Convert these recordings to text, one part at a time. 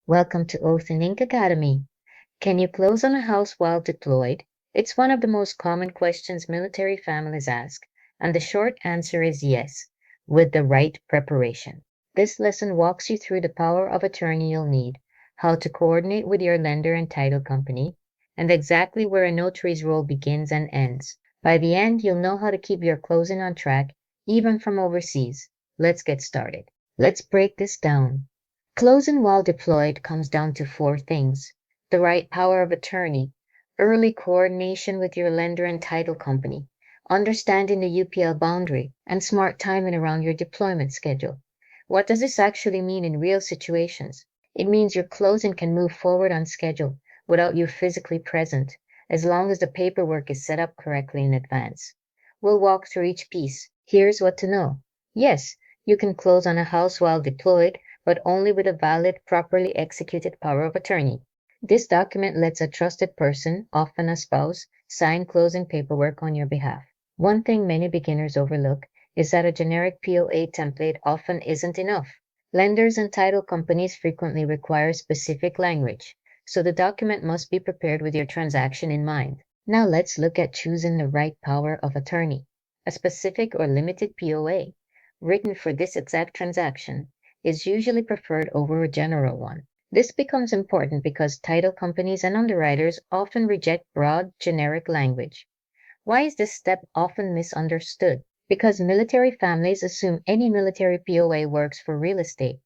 Welcome to Oath&Ink Academy. Can you close on a house while deployed? It's one of the most common questions military families ask, and the short answer is yes, with the right preparation. This lesson walks you through the power of attorney you'll need, how to coordinate with your lender and title company, and exactly where a notary's role begins and ends. By the end, you'll know how to keep your closing on track, even from overseas. Let's get started. Let's break this down. Closing while deployed comes down to four things: the right power of attorney, early coordination with your lender and title company, understanding the UPL boundary, and smart timing around your deployment schedule. What does this actually mean in real situations? It means your closing can move forward on schedule without you physically present, as long as the paperwork is set up correctly in advance. We'll walk through each piece. Here's what to know. Yes, you can close on a house while deployed, but only with a valid, properly executed power of attorney. This document lets a trusted person, often a spouse, sign closing paperwork on your behalf. One thing many beginners overlook is that a generic POA template often isn't enough. Lenders and title companies frequently require specific language, so the document must be prepared with your transaction in mind. Now let's look at choosing the right power of attorney. A specific or limited POA, written for this exact transaction, is usually preferred over a general one. This becomes important because title companies and underwriters often reject broad, generic language. Why is this step often misunderstood? Because military families assume any military POA works for real estate.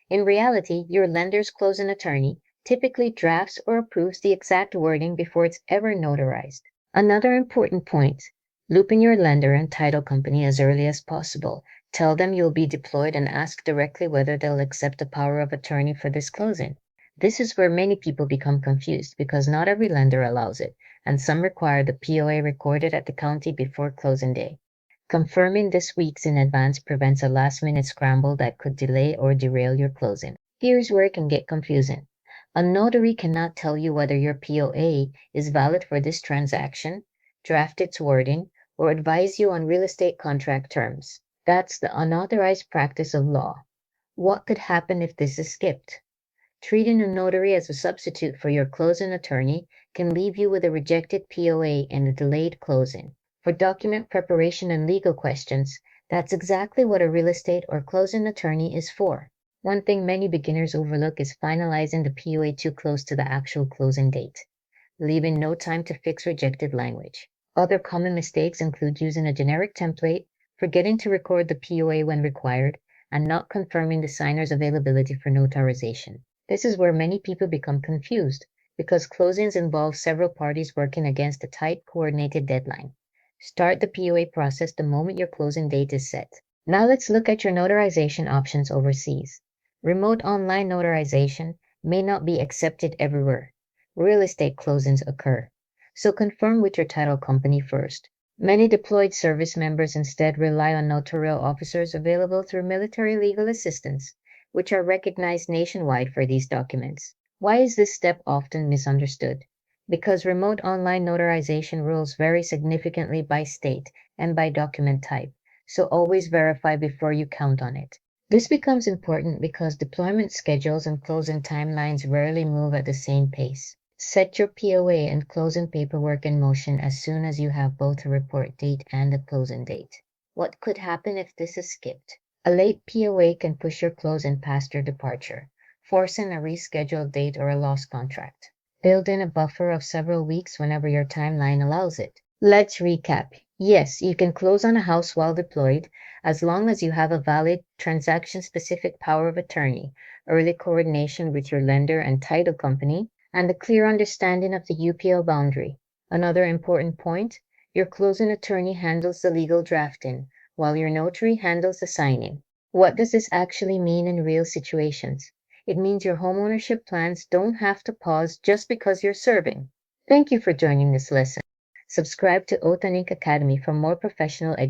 In reality, your lender's closing attorney typically drafts or approves the exact wording before it's ever notarized. Another important point: loop in your lender and title company as early as possible. Tell them you'll be deployed and ask directly whether they'll accept the power of attorney for this closing. This is where many people become confused because not every lender allows it, and some require the POA recorded at the county before closing day. Confirming this weeks in advance prevents a last-minute scramble that could delay or derail your closing. Here's where it can get confusing. A notary cannot tell you whether your POA is valid for this transaction, draft its wording, or advise you on real estate contract terms. That's the unauthorized practice of law. What could happen if this is skipped? Treating a notary as a substitute for your closing attorney can leave you with a rejected POA and a delayed closing. For document preparation and legal questions, that's exactly what a real estate or closing attorney is for. One thing many beginners overlook is finalizing the POA too close to the actual closing date, leaving no time to fix rejected language. Other common mistakes include using a generic template, forgetting to record the POA when required, and not confirming the signer's availability for notarization. This is where many people become confused, because closings involve several parties working against a tight, coordinated deadline. Start the POA process the moment your closing date is set. Now let's look at your notarization options overseas. Remote online notarization may not be accepted everywhere. Real estate closings occur, so confirm with your title company first. Many deployed service members instead rely on notarial officers available through military legal assistance, which are recognized nationwide for these documents. Why is this step often misunderstood? Because remote online notarization rules vary significantly by state and by document type, so always verify before you count on it. This becomes important because deployment schedules and closing timelines rarely move at the same pace. Set your POA and closing paperwork in motion as soon as you have both a report date and a closing date. What could happen if this is skipped? A late POA can push your closing past your departure, forcing a rescheduled date or a lost contract. Build in a buffer of several weeks whenever your timeline allows it. Let's recap. Yes, you can close on a house while deployed as long as you have a valid transaction-specific power of attorney, early coordination with your lender and title company, and a clear understanding of the UPL boundary. Another important point: your closing attorney handles the legal drafting, while your notary handles the signing. What does this actually mean in real situations? It means your homeownership plans don't have to pause just because you're serving. Thank you for joining this lesson. Subscribe to Oath&Ink Academy for more professional education.